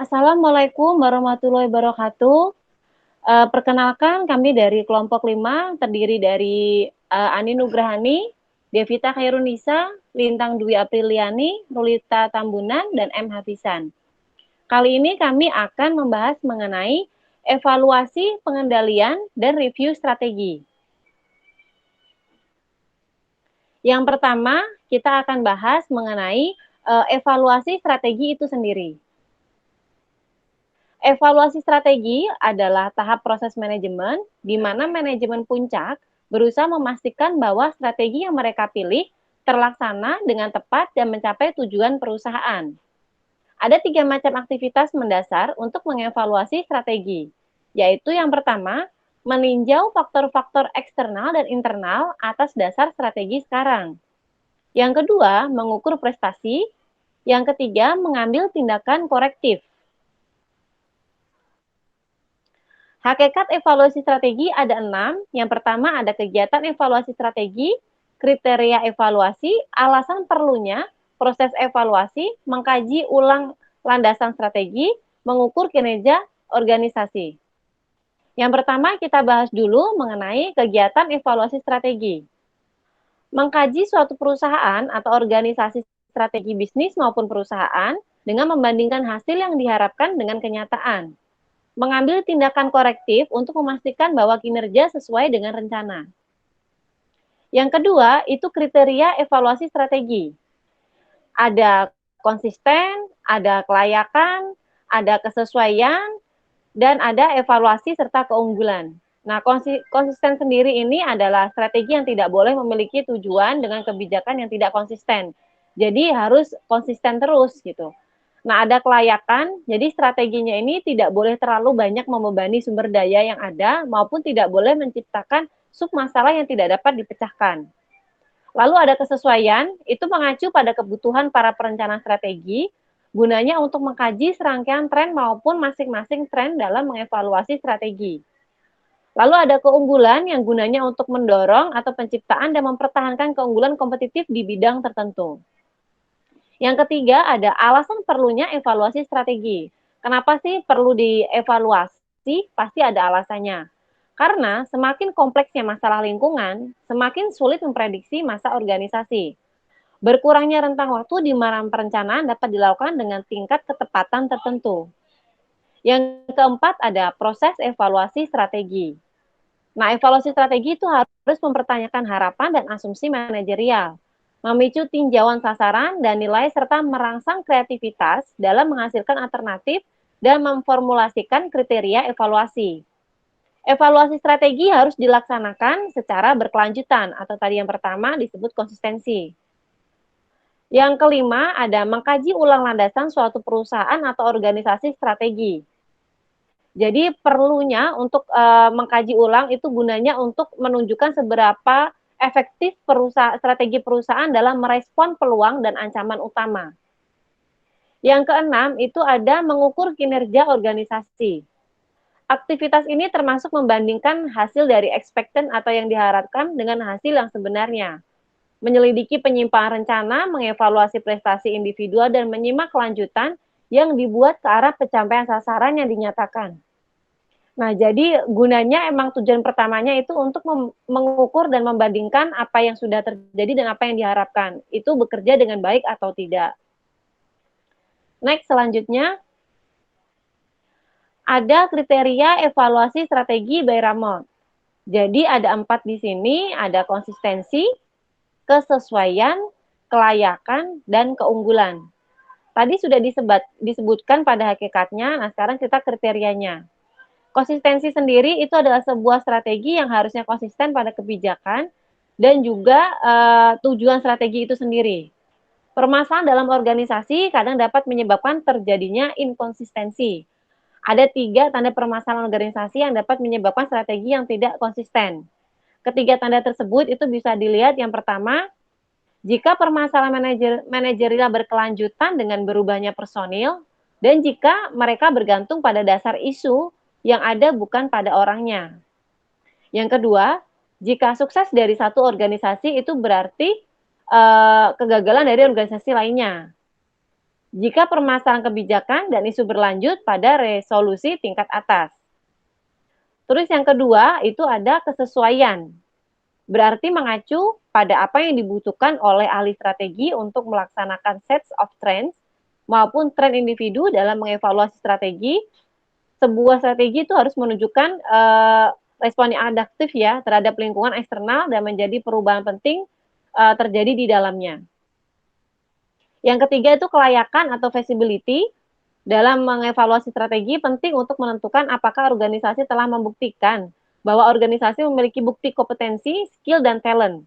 Assalamualaikum warahmatullahi wabarakatuh. Perkenalkan kami dari kelompok 5 terdiri dari Ani Nugrahani, Devita Khairunisa, Lintang Dwi Apriliani, Rulita Tambunan, dan M. Hafizan. Kali ini kami akan membahas mengenai evaluasi pengendalian dan review strategi. Yang pertama, kita akan bahas mengenai evaluasi strategi itu sendiri. Evaluasi strategi adalah tahap proses manajemen di mana manajemen puncak berusaha memastikan bahwa strategi yang mereka pilih terlaksana dengan tepat dan mencapai tujuan perusahaan. Ada 3 macam aktivitas mendasar untuk mengevaluasi strategi, yaitu yang pertama, meninjau faktor-faktor eksternal dan internal atas dasar strategi sekarang. Yang kedua, mengukur prestasi. Yang ketiga, mengambil tindakan korektif. Hakikat evaluasi strategi ada 6. Yang pertama ada kegiatan evaluasi strategi, kriteria evaluasi, alasan perlunya, proses evaluasi, mengkaji ulang landasan strategi, mengukur kinerja organisasi. Yang pertama kita bahas dulu mengenai kegiatan evaluasi strategi. Mengkaji suatu perusahaan atau organisasi strategi bisnis maupun perusahaan dengan membandingkan hasil yang diharapkan dengan kenyataan. Mengambil tindakan korektif untuk memastikan bahwa kinerja sesuai dengan rencana. Yang kedua, itu kriteria evaluasi strategi. Ada konsisten, ada kelayakan, ada kesesuaian, dan ada evaluasi serta keunggulan. Nah, konsisten sendiri ini adalah strategi yang tidak boleh memiliki tujuan dengan kebijakan yang tidak konsisten. Jadi harus konsisten terus gitu. Nah, ada kelayakan, jadi strateginya ini tidak boleh terlalu banyak membebani sumber daya yang ada, maupun tidak boleh menciptakan submasalah yang tidak dapat dipecahkan. Lalu ada kesesuaian, itu mengacu pada kebutuhan para perencana strategi, gunanya untuk mengkaji serangkaian tren maupun masing-masing tren dalam mengevaluasi strategi. Lalu ada keunggulan yang gunanya untuk mendorong atau penciptaan dan mempertahankan keunggulan kompetitif di bidang tertentu. Yang ketiga ada alasan perlunya evaluasi strategi. Kenapa sih perlu dievaluasi? Pasti ada alasannya. Karena semakin kompleksnya masalah lingkungan, semakin sulit memprediksi masa organisasi. Berkurangnya rentang waktu di mana perencanaan dapat dilakukan dengan tingkat ketepatan tertentu. Yang keempat ada proses evaluasi strategi. Nah, evaluasi strategi itu harus mempertanyakan harapan dan asumsi manajerial, memicu tinjauan sasaran dan nilai serta merangsang kreativitas dalam menghasilkan alternatif dan memformulasikan kriteria evaluasi. Evaluasi strategi harus dilaksanakan secara berkelanjutan atau tadi yang pertama disebut konsistensi. Yang kelima ada mengkaji ulang landasan suatu perusahaan atau organisasi strategi. Jadi perlunya untuk mengkaji ulang itu gunanya untuk menunjukkan seberapa efektif strategi perusahaan dalam merespon peluang dan ancaman utama. Yang keenam itu ada mengukur kinerja organisasi. Aktivitas ini termasuk membandingkan hasil dari expected atau yang diharapkan dengan hasil yang sebenarnya. Menyelidiki penyimpangan rencana, mengevaluasi prestasi individual, dan menyimak kelanjutan yang dibuat ke arah pencapaian sasaran yang dinyatakan. Nah, jadi gunanya emang tujuan pertamanya itu untuk mengukur dan membandingkan apa yang sudah terjadi dan apa yang diharapkan. Itu bekerja dengan baik atau tidak. Next, selanjutnya ada kriteria evaluasi strategi by Ramon. Jadi ada 4 di sini, ada konsistensi, kesesuaian, kelayakan, dan keunggulan. Tadi sudah disebutkan pada hakikatnya, nah sekarang kita kriterianya. Konsistensi sendiri itu adalah sebuah strategi yang harusnya konsisten pada kebijakan dan juga tujuan strategi itu sendiri. Permasalahan dalam organisasi kadang dapat menyebabkan terjadinya inkonsistensi. Ada 3 tanda permasalahan organisasi yang dapat menyebabkan strategi yang tidak konsisten. Ketiga tanda tersebut itu bisa dilihat yang pertama, jika permasalahan manajerial berkelanjutan dengan berubahnya personil, dan jika mereka bergantung pada dasar isu yang ada bukan pada orangnya. Yang kedua, jika sukses dari satu organisasi itu berarti kegagalan dari organisasi lainnya. jika permasalahan kebijakan dan isu berlanjut pada resolusi tingkat atas. Terus yang kedua itu ada kesesuaian. Berarti mengacu pada apa yang dibutuhkan oleh ahli strategi untuk melaksanakan sets of trends maupun tren individu dalam mengevaluasi strategi. Sebuah strategi itu harus menunjukkan respon yang adaptif ya terhadap lingkungan eksternal dan menjadi perubahan penting terjadi di dalamnya. Yang ketiga itu kelayakan atau feasibility. Dalam mengevaluasi strategi penting untuk menentukan apakah organisasi telah membuktikan bahwa organisasi memiliki bukti kompetensi, skill, dan talent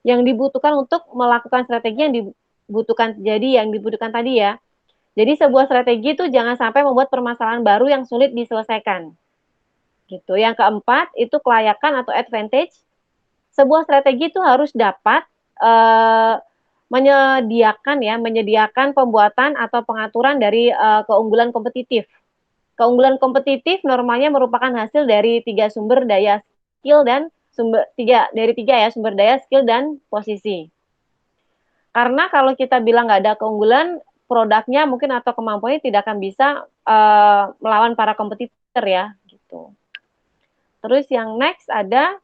yang dibutuhkan untuk melakukan strategi yang dibutuhkan tadi ya. Jadi sebuah strategi itu jangan sampai membuat permasalahan baru yang sulit diselesaikan. Gitu. Yang keempat itu kelayakan atau advantage. Sebuah strategi itu harus dapat menyediakan pembuatan atau pengaturan dari keunggulan kompetitif. Keunggulan kompetitif normalnya merupakan hasil dari tiga sumber daya skill dan sumber daya skill dan posisi. Karena kalau kita bilang nggak ada keunggulan, produknya mungkin atau kemampuannya tidak akan bisa melawan para kompetitor ya, gitu. Terus yang next ada.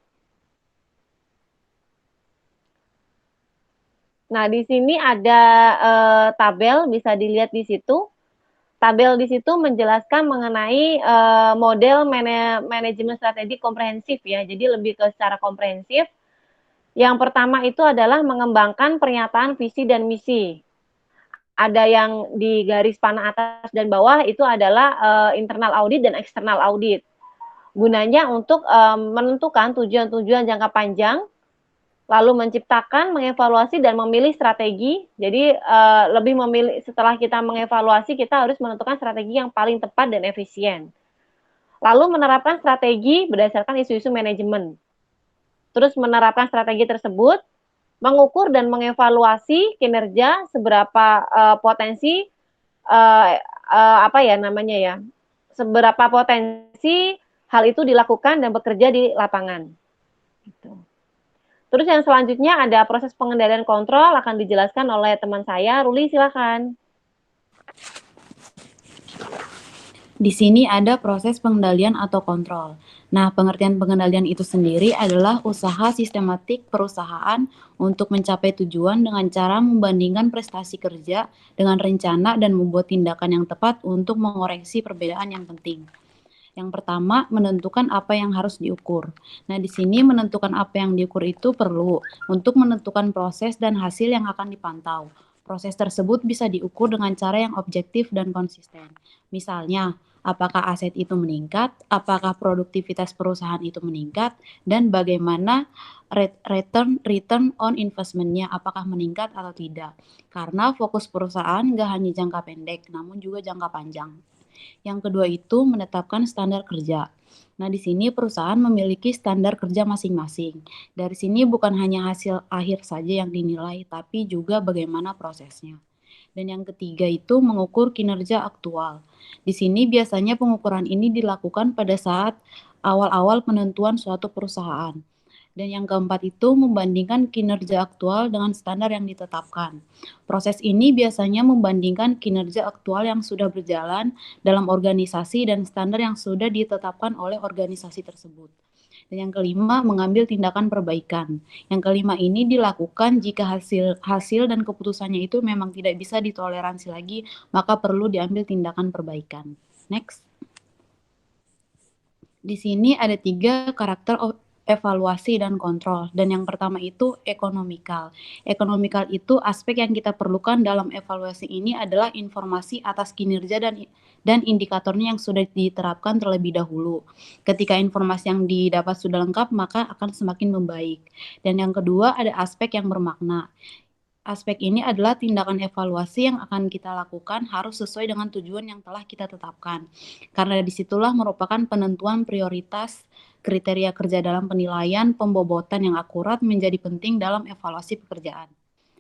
Nah, di sini ada tabel, bisa dilihat di situ. Tabel di situ menjelaskan mengenai model manajemen strategi komprehensif ya. Jadi lebih ke secara komprehensif. Yang pertama itu adalah mengembangkan pernyataan visi dan misi. Ada yang di garis panah atas dan bawah itu adalah internal audit dan eksternal audit. Gunanya untuk menentukan tujuan-tujuan jangka panjang, lalu menciptakan, mengevaluasi, dan memilih strategi. Jadi lebih memilih setelah kita mengevaluasi, kita harus menentukan strategi yang paling tepat dan efisien. Lalu menerapkan strategi berdasarkan isu-isu manajemen. Terus menerapkan strategi tersebut, mengukur dan mengevaluasi kinerja seberapa potensi seberapa potensi hal itu dilakukan dan bekerja di lapangan. Gitu. Terus yang selanjutnya ada proses pengendalian kontrol, akan dijelaskan oleh teman saya. Ruli, silakan. Di sini ada proses pengendalian atau kontrol. Nah, pengertian pengendalian itu sendiri adalah usaha sistematik perusahaan untuk mencapai tujuan dengan cara membandingkan prestasi kerja dengan rencana dan membuat tindakan yang tepat untuk mengoreksi perbedaan yang penting. Yang pertama, menentukan apa yang harus diukur. Nah, di sini menentukan apa yang diukur itu perlu untuk menentukan proses dan hasil yang akan dipantau. Proses tersebut bisa diukur dengan cara yang objektif dan konsisten. Misalnya, apakah aset itu meningkat, apakah produktivitas perusahaan itu meningkat, dan bagaimana return on investment-nya, apakah meningkat atau tidak. Karena fokus perusahaan nggak hanya jangka pendek, namun juga jangka panjang. Yang kedua itu menetapkan standar kerja. Nah, di sini perusahaan memiliki standar kerja masing-masing. Dari sini bukan hanya hasil akhir saja yang dinilai, tapi juga bagaimana prosesnya. Dan yang ketiga itu mengukur kinerja aktual. Di sini biasanya pengukuran ini dilakukan pada saat awal-awal penentuan suatu perusahaan. Dan yang keempat itu membandingkan kinerja aktual dengan standar yang ditetapkan. Proses ini biasanya membandingkan kinerja aktual yang sudah berjalan dalam organisasi dan standar yang sudah ditetapkan oleh organisasi tersebut. Dan yang kelima, mengambil tindakan perbaikan. Yang kelima ini dilakukan jika hasil dan keputusannya itu memang tidak bisa ditoleransi lagi, maka perlu diambil tindakan perbaikan. Next. Di sini ada 3 karakter evaluasi dan kontrol. Dan yang pertama itu ekonomikal. Ekonomikal itu aspek yang kita perlukan dalam evaluasi ini adalah informasi atas kinerja dan indikatornya yang sudah diterapkan terlebih dahulu. Ketika informasi yang didapat sudah lengkap, maka akan semakin membaik. Dan yang kedua ada aspek yang bermakna. Aspek ini adalah tindakan evaluasi yang akan kita lakukan harus sesuai dengan tujuan yang telah kita tetapkan. Karena disitulah merupakan penentuan prioritas kriteria kerja dalam penilaian pembobotan yang akurat menjadi penting dalam evaluasi pekerjaan.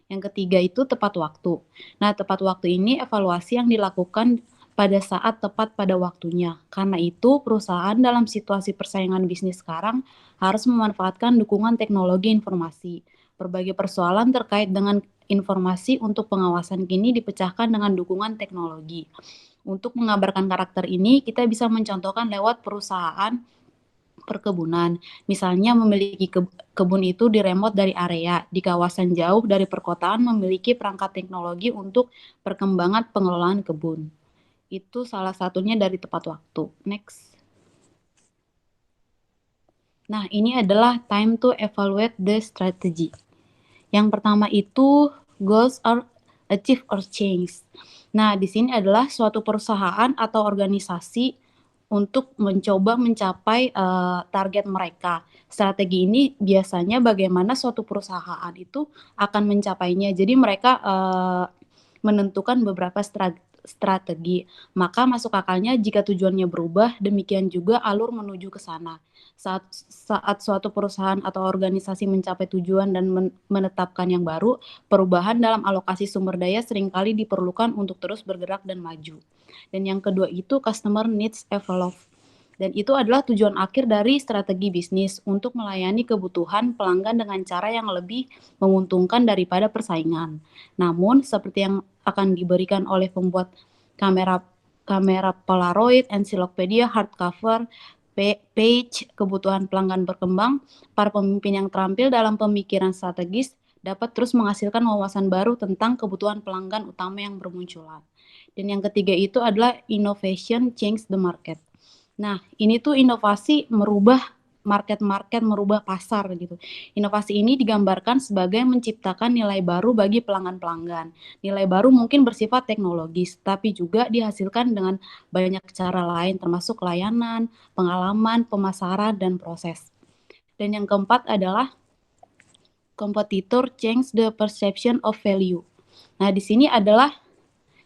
Yang ketiga itu tepat waktu. Nah, tepat waktu ini evaluasi yang dilakukan pada saat tepat pada waktunya. Karena itu, perusahaan dalam situasi persaingan bisnis sekarang harus memanfaatkan dukungan teknologi informasi. Berbagai persoalan terkait dengan informasi untuk pengawasan kini dipecahkan dengan dukungan teknologi. Untuk mengabarkan karakter ini, kita bisa mencontohkan lewat perusahaan perkebunan. Misalnya memiliki kebun itu di remote dari area, di kawasan jauh dari perkotaan memiliki perangkat teknologi untuk perkembangan pengelolaan kebun. Itu salah satunya dari tepat waktu. Next. Nah, ini adalah time to evaluate the strategy. Yang pertama itu goals are achieve or change. Nah, di sini adalah suatu perusahaan atau organisasi untuk mencoba mencapai target mereka. Strategi ini biasanya bagaimana suatu perusahaan itu akan mencapainya. Jadi mereka menentukan beberapa strategi. Maka masuk akalnya jika tujuannya berubah, demikian juga alur menuju ke sana. Saat suatu perusahaan atau organisasi mencapai tujuan dan menetapkan yang baru, perubahan dalam alokasi sumber daya seringkali diperlukan untuk terus bergerak dan maju. Dan yang kedua itu customer needs evolve. Dan itu adalah tujuan akhir dari strategi bisnis untuk melayani kebutuhan pelanggan dengan cara yang lebih menguntungkan daripada persaingan. Namun, seperti yang akan diberikan oleh pembuat kamera Polaroid, ensiklopedia, hardcover, page, kebutuhan pelanggan berkembang, para pemimpin yang terampil dalam pemikiran strategis dapat terus menghasilkan wawasan baru tentang kebutuhan pelanggan utama yang bermunculan. Dan yang ketiga itu adalah innovation change the market. Nah, ini tuh inovasi merubah market-market, merubah pasar gitu. Inovasi ini digambarkan sebagai menciptakan nilai baru bagi pelanggan-pelanggan. Nilai baru mungkin bersifat teknologis, tapi juga dihasilkan dengan banyak cara lain termasuk layanan, pengalaman, pemasaran, dan proses. Dan yang keempat adalah competitor change the perception of value. Nah, di sini adalah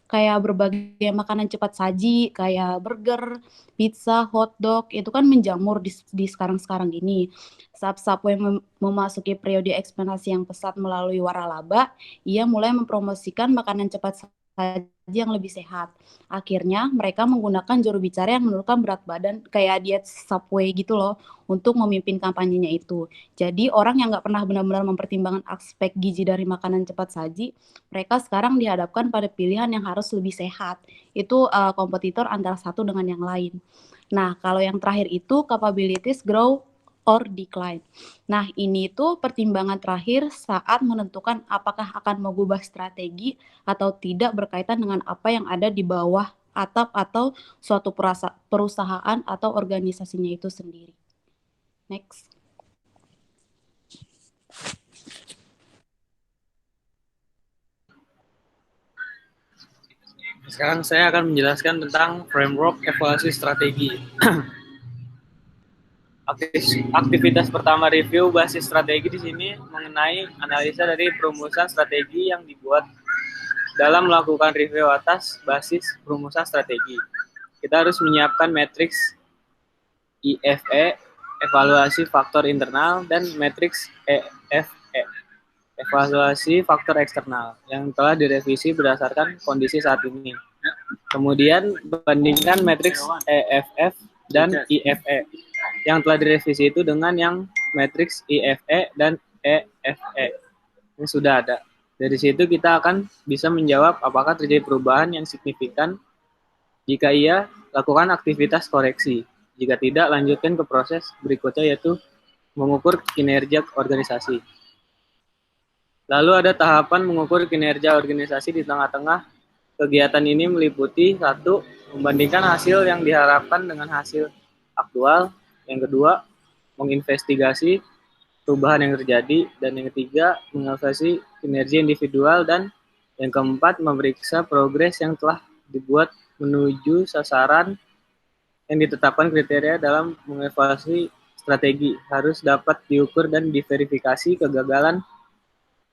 kayak berbagai makanan cepat saji, kayak burger, pizza, hotdog, itu kan menjamur di sekarang-sekarang ini. Saat Subway memasuki periode ekspansi yang pesat melalui waralaba, ia mulai mempromosikan makanan cepat saji yang lebih sehat. Akhirnya mereka menggunakan juru bicara yang menurunkan berat badan kayak diet Subway gitu loh untuk memimpin kampanyenya itu. Jadi orang yang nggak pernah benar-benar mempertimbangkan aspek gizi dari makanan cepat saji, mereka sekarang dihadapkan pada pilihan yang harus lebih sehat. Itu kompetitor antara satu dengan yang lain. Nah, kalau yang terakhir itu capabilities grow or decline. Nah, ini tuh pertimbangan terakhir saat menentukan apakah akan mengubah strategi atau tidak berkaitan dengan apa yang ada di bawah atap atau suatu perusahaan atau organisasinya itu sendiri. Next. Sekarang saya akan menjelaskan tentang framework evaluasi strategi. Aktivitas pertama review basis strategi di sini mengenai analisa dari perumusan strategi yang dibuat dalam melakukan review atas basis perumusan strategi. Kita harus menyiapkan matriks IFE, evaluasi faktor internal, dan matriks EFE, evaluasi faktor eksternal, yang telah direvisi berdasarkan kondisi saat ini. Kemudian bandingkan matriks EFF dan IFE yang telah direvisi itu dengan yang matriks IFE dan EFE yang sudah ada. Dari situ kita akan bisa menjawab apakah terjadi perubahan yang signifikan. Jika iya, lakukan aktivitas koreksi. Jika tidak, lanjutkan ke proses berikutnya, yaitu mengukur kinerja organisasi. Lalu ada tahapan mengukur kinerja organisasi di tengah-tengah. Kegiatan ini meliputi 1. Membandingkan hasil yang diharapkan dengan hasil aktual. Yang kedua, menginvestigasi perubahan yang terjadi. Dan yang ketiga, mengevaluasi kinerja individual. Dan yang keempat, memeriksa progres yang telah dibuat menuju sasaran yang ditetapkan. Kriteria dalam mengevaluasi strategi harus dapat diukur dan diverifikasi kegagalan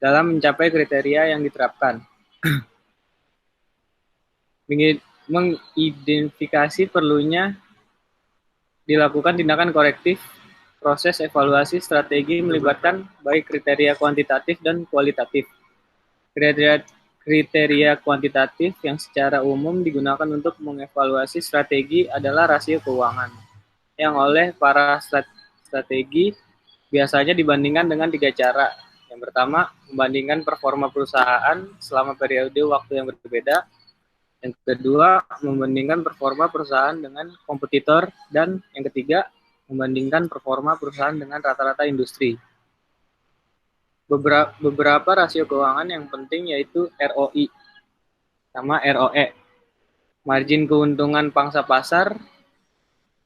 dalam mencapai kriteria yang diterapkan. Mengidentifikasi perlunya dilakukan tindakan korektif. Proses evaluasi strategi melibatkan baik kriteria kuantitatif dan kualitatif. Kriteria kuantitatif yang secara umum digunakan untuk mengevaluasi strategi adalah rasio keuangan, yang oleh para strategi biasanya dibandingkan dengan 3 cara, Yang pertama, membandingkan performa perusahaan selama periode waktu yang berbeda. Yang kedua, membandingkan performa perusahaan dengan kompetitor. Dan yang ketiga, membandingkan performa perusahaan dengan rata-rata industri. Beberapa rasio keuangan yang penting yaitu ROI sama ROE. Margin keuntungan pangsa pasar,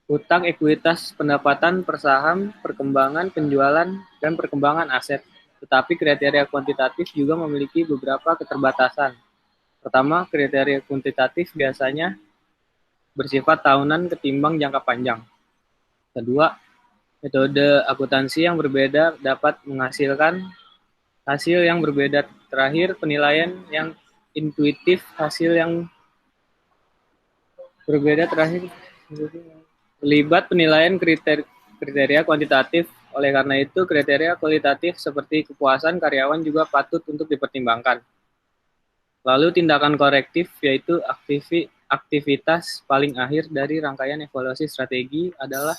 utang ekuitas pendapatan per saham, perkembangan penjualan, dan perkembangan aset. Tetapi kriteria kuantitatif juga memiliki beberapa keterbatasan. Pertama, kriteria kuantitatif biasanya bersifat tahunan ketimbang jangka panjang. Kedua, metode akuntansi yang berbeda dapat menghasilkan hasil yang berbeda. Terakhir, penilaian yang intuitif, hasil yang berbeda. Terakhir, terlibat penilaian kriteria kuantitatif. Oleh karena itu, kriteria kualitatif seperti kepuasan karyawan juga patut untuk dipertimbangkan. Lalu tindakan korektif, yaitu aktivitas paling akhir dari rangkaian evaluasi strategi adalah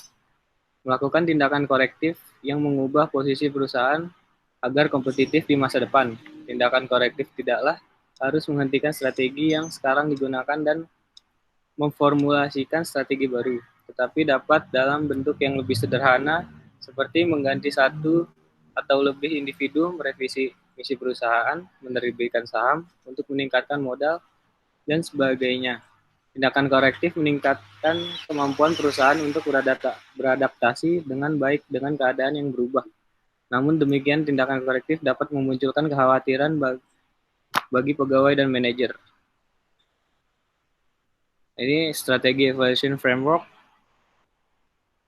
melakukan tindakan korektif yang mengubah posisi perusahaan agar kompetitif di masa depan. Tindakan korektif tidaklah harus menghentikan strategi yang sekarang digunakan dan memformulasikan strategi baru, tetapi dapat dalam bentuk yang lebih sederhana, seperti mengganti satu atau lebih individu, merevisi misi perusahaan, menerbitkan saham untuk meningkatkan modal, dan sebagainya. Tindakan korektif meningkatkan kemampuan perusahaan untuk beradaptasi dengan baik dengan keadaan yang berubah. Namun demikian, tindakan korektif dapat memunculkan kekhawatiran bagi pegawai dan manajer. Ini strategi evaluation framework.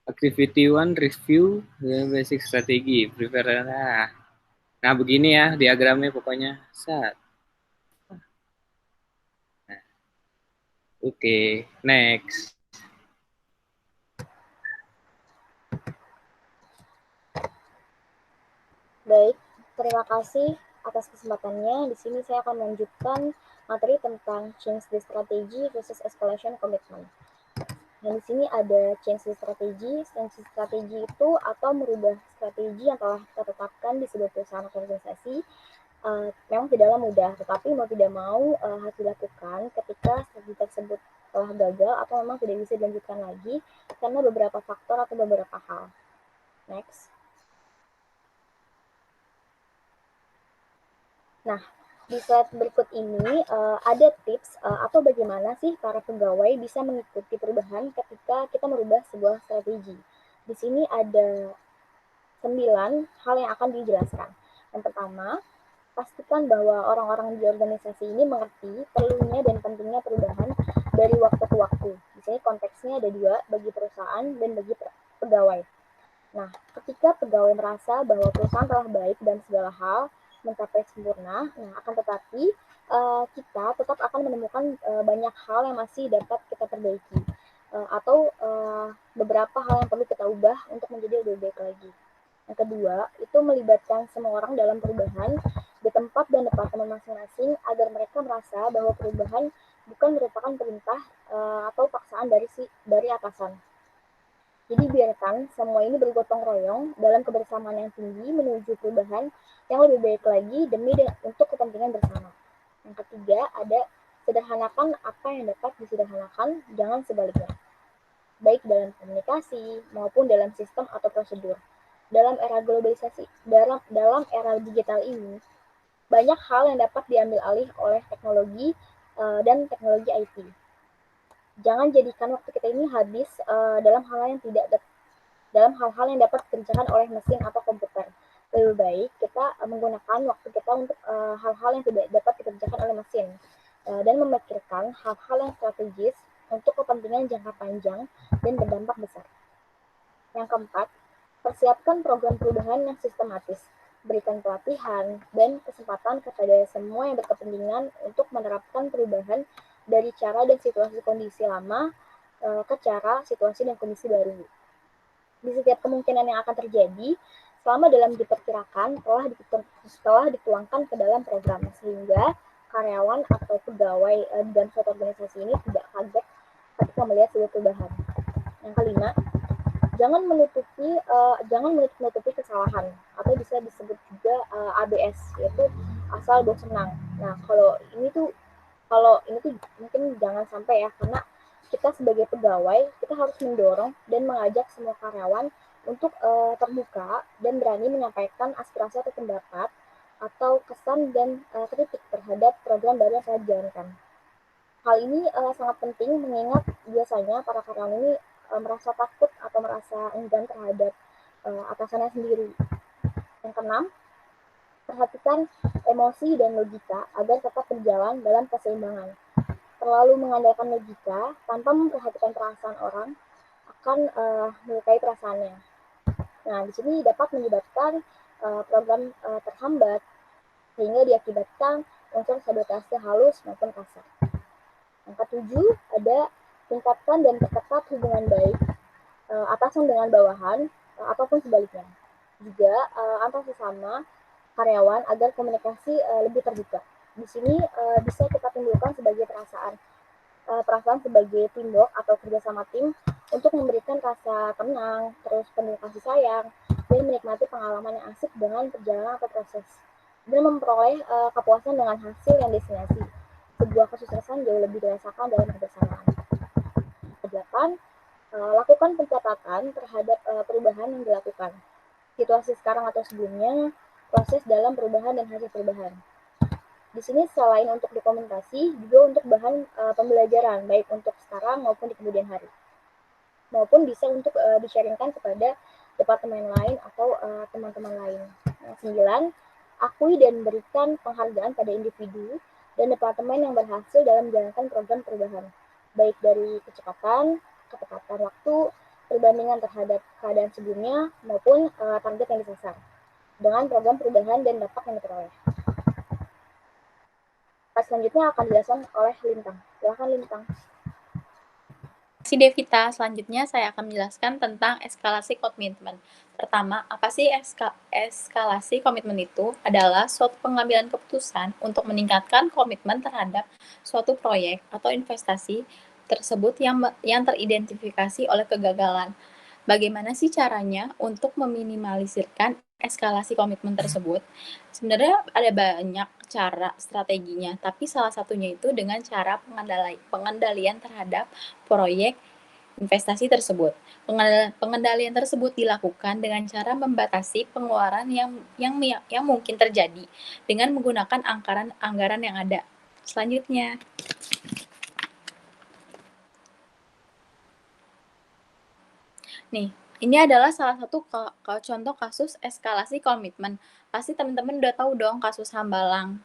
Activity 1 review basic strategi. Nah, begini ya diagramnya pokoknya. Oke, next. Baik, terima kasih atas kesempatannya. Di sini saya akan melanjutkan materi tentang change the strategy versus escalation commitment. Nah, di sini ada change the strategy. Change the strategy itu atau merubah strategi yang telah kita tetapkan di sebuah perusahaan atau organisasi. Memang tidaklah mudah, tetapi mau tidak mau harus dilakukan ketika strategi tersebut telah gagal atau memang tidak bisa dilanjutkan lagi karena beberapa faktor atau beberapa hal. Next. Nah, di slide berikut ini ada tips atau bagaimana sih para pegawai bisa mengikuti perubahan ketika kita merubah sebuah strategi. Di sini ada 9 hal yang akan dijelaskan. Yang pertama, pastikan bahwa orang-orang di organisasi ini mengerti perlunya dan pentingnya perubahan dari waktu ke waktu. Di sini konteksnya ada 2, bagi perusahaan dan bagi pegawai. Nah, ketika pegawai merasa bahwa perusahaan telah baik dan segala hal mencapai sempurna, nah akan tetapi kita tetap akan menemukan banyak hal yang masih dapat kita perbaiki atau beberapa hal yang perlu kita ubah untuk menjadi lebih baik lagi. Yang kedua, itu melibatkan semua orang dalam perubahan di tempat dan departemen masing-masing agar mereka merasa bahwa perubahan bukan merupakan perintah atau paksaan dari atasan. Jadi biarkan semua ini bergotong royong dalam kebersamaan yang tinggi menuju perubahan yang lebih baik lagi untuk kepentingan bersama. Yang ketiga, ada sederhanakan apa yang dapat disederhanakan, jangan sebaliknya. Baik dalam komunikasi maupun dalam sistem atau prosedur. Dalam era globalisasi, dalam era digital ini, banyak hal yang dapat diambil alih oleh teknologi dan teknologi IT. Jangan jadikan waktu kita ini habis dalam hal-hal yang dapat dikerjakan oleh mesin atau komputer. Lebih baik kita menggunakan waktu kita untuk hal-hal yang tidak dapat dikerjakan oleh mesin dan memikirkan hal-hal yang strategis untuk kepentingan jangka panjang dan berdampak besar. Yang keempat, persiapkan program perubahan yang sistematis. Berikan pelatihan dan kesempatan kepada semua yang berkepentingan untuk menerapkan perubahan dari cara dan situasi kondisi lama ke cara, situasi, dan kondisi baru. Di setiap kemungkinan yang akan terjadi, selama dalam diperkirakan telah dituangkan ke dalam program, sehingga karyawan atau pegawai dan suatu organisasi ini tidak kaget ketika melihat sebuah perubahan. Yang kelima, jangan menutupi kesalahan, atau bisa disebut juga ABS, yaitu asal bos senang. Nah, kalau ini tuh mungkin jangan sampai ya, karena kita sebagai pegawai kita harus mendorong dan mengajak semua karyawan untuk terbuka dan berani menyampaikan aspirasi atau pendapat atau kesan dan kritik terhadap program baru yang telah dijalankan. Hal ini sangat penting mengingat biasanya para karyawan ini merasa takut atau merasa enggan terhadap atasannya sendiri. Yang keenam, perhatikan emosi dan logika agar tetap berjalan dalam keseimbangan. Terlalu mengandalkan logika tanpa memperhatikan perasaan orang akan melukai perasaannya. Nah, di sini dapat menyebabkan program terhambat, sehingga diakibatkan unsur sabotase halus maupun kasar. Yang ketujuh, ada tingkatkan dan perketat hubungan baik atasan dengan bawahan ataupun sebaliknya. Juga antar sesama karyawan agar komunikasi lebih terbuka. Di sini bisa kita timbulkan sebagai perasaan sebagai teamwork atau kerjasama tim untuk memberikan rasa tenang, terus penuh kasih sayang, dan menikmati pengalaman yang asik dengan perjalanan atau proses, dan memperoleh kepuasan dengan hasil yang destinasi. Sebuah kesuksesan jauh lebih dirasakan dalam kebersamaan. Kedelapan, lakukan pencatatan terhadap perubahan yang dilakukan. Situasi sekarang atau sebelumnya, proses dalam perubahan dan hasil perubahan. Di sini selain untuk dokumentasi, juga untuk bahan pembelajaran, baik untuk sekarang maupun di kemudian hari. Maupun bisa untuk di-sharingkan kepada departemen lain atau teman-teman lain. Nah, 9, akui dan berikan penghargaan pada individu dan departemen yang berhasil dalam menjalankan program perubahan, baik dari kecepatan, ketepatan waktu, perbandingan terhadap keadaan sebelumnya, maupun target yang disasar dengan program perubahan dan dampak yang diperoleh. Selanjutnya akan dijelaskan oleh Lintang. Silakan Lintang. Terima kasih Devita. Selanjutnya saya akan menjelaskan tentang eskalasi komitmen. Pertama, apa sih eskalasi komitmen itu? Adalah suatu pengambilan keputusan untuk meningkatkan komitmen terhadap suatu proyek atau investasi tersebut yang teridentifikasi oleh kegagalan. Bagaimana sih caranya untuk meminimalisirkan eskalasi komitmen tersebut? Sebenarnya ada banyak cara strateginya, tapi salah satunya itu dengan cara pengendalian terhadap proyek investasi tersebut. Pengendalian tersebut dilakukan dengan cara membatasi pengeluaran yang mungkin terjadi dengan menggunakan anggaran yang ada. Selanjutnya, nih, ini adalah salah satu contoh kasus eskalasi komitmen. Pasti teman-teman udah tahu dong kasus Hambalang.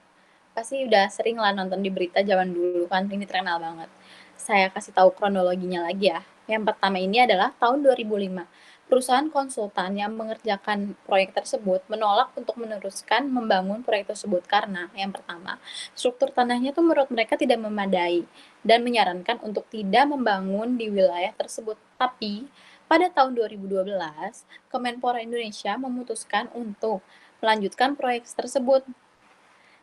Pasti udah sering lah nonton di berita zaman dulu kan, ini terkenal banget. Saya kasih tahu kronologinya lagi ya. Yang pertama ini adalah tahun 2005. Perusahaan konsultan yang mengerjakan proyek tersebut menolak untuk meneruskan membangun proyek tersebut karena yang pertama, struktur tanahnya tuh menurut mereka tidak memadai dan menyarankan untuk tidak membangun di wilayah tersebut. Tapi pada tahun 2012, Kemenpora Indonesia memutuskan untuk melanjutkan proyek tersebut.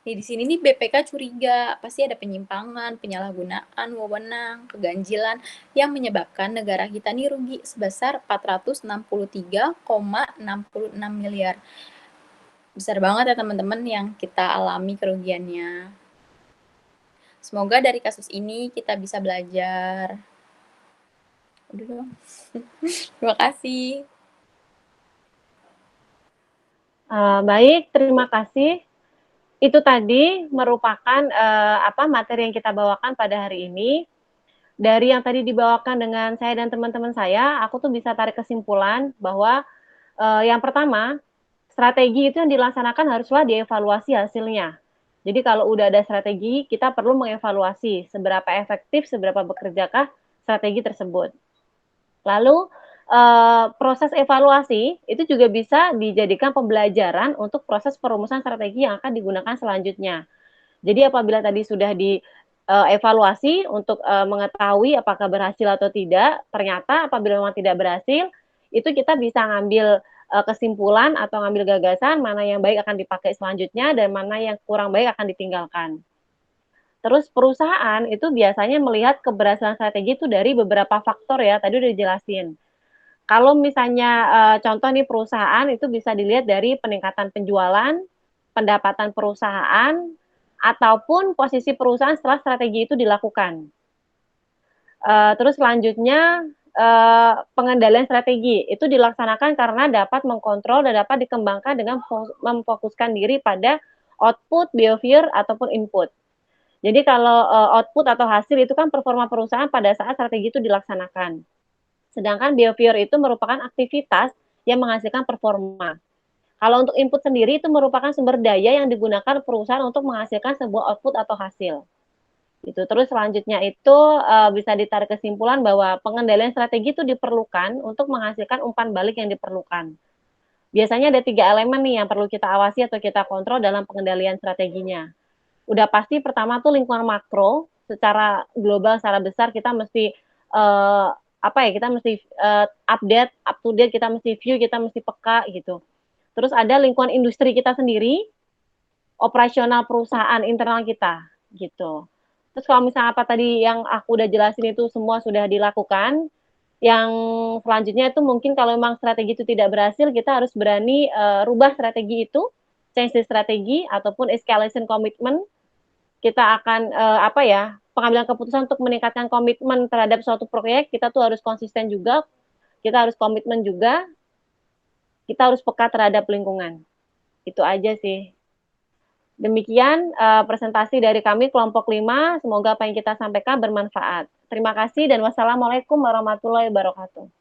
Nih, di sini nih BPK curiga pasti ada penyimpangan, penyalahgunaan wewenang, keganjilan yang menyebabkan negara kita nih rugi sebesar 463,66 miliar. Besar banget ya teman-teman yang kita alami kerugiannya. Semoga dari kasus ini kita bisa belajar. Udah dong. Terima kasih. Baik, terima kasih. Itu tadi merupakan materi yang kita bawakan pada hari ini. Dari yang tadi dibawakan dengan saya dan teman-teman saya, aku tuh bisa tarik kesimpulan bahwa yang pertama, strategi itu yang dilaksanakan haruslah dievaluasi hasilnya. Jadi kalau udah ada strategi, kita perlu mengevaluasi seberapa efektif, seberapa bekerjakah strategi tersebut. Lalu proses evaluasi itu juga bisa dijadikan pembelajaran untuk proses perumusan strategi yang akan digunakan selanjutnya. Jadi apabila tadi sudah dievaluasi untuk mengetahui apakah berhasil atau tidak, ternyata apabila memang tidak berhasil, itu kita bisa ngambil kesimpulan atau ngambil gagasan mana yang baik akan dipakai selanjutnya dan mana yang kurang baik akan ditinggalkan. Terus perusahaan itu biasanya melihat keberhasilan strategi itu dari beberapa faktor ya, tadi udah dijelasin. Kalau misalnya contoh nih perusahaan itu bisa dilihat dari peningkatan penjualan, pendapatan perusahaan, ataupun posisi perusahaan setelah strategi itu dilakukan. Terus selanjutnya pengendalian strategi itu dilaksanakan karena dapat mengkontrol dan dapat dikembangkan dengan memfokuskan diri pada output, behavior, ataupun input. Jadi kalau output atau hasil itu kan performa perusahaan pada saat strategi itu dilaksanakan. Sedangkan behavior itu merupakan aktivitas yang menghasilkan performa. Kalau untuk input sendiri itu merupakan sumber daya yang digunakan perusahaan untuk menghasilkan sebuah output atau hasil. Gitu. Terus selanjutnya itu bisa ditarik kesimpulan bahwa pengendalian strategi itu diperlukan untuk menghasilkan umpan balik yang diperlukan. Biasanya ada 3 elemen nih yang perlu kita awasi atau kita kontrol dalam pengendalian strateginya. Udah pasti pertama tuh lingkungan makro, secara global, secara besar kita mesti kita mesti update, up to date, kita mesti view, kita mesti peka gitu. Terus ada lingkungan industri kita sendiri, operasional perusahaan internal kita gitu. Terus kalau misalnya apa tadi yang aku udah jelasin itu semua sudah dilakukan, yang selanjutnya itu mungkin kalau memang strategi itu tidak berhasil, kita harus berani rubah strategi itu, change the strategi ataupun escalation commitment. Kita akan pengambilan keputusan untuk meningkatkan komitmen terhadap suatu proyek, kita tuh harus konsisten juga, kita harus komitmen juga, kita harus peka terhadap lingkungan. Itu aja sih. Demikian presentasi dari kami kelompok 5. Semoga apa yang kita sampaikan bermanfaat. Terima kasih dan wassalamualaikum warahmatullahi wabarakatuh.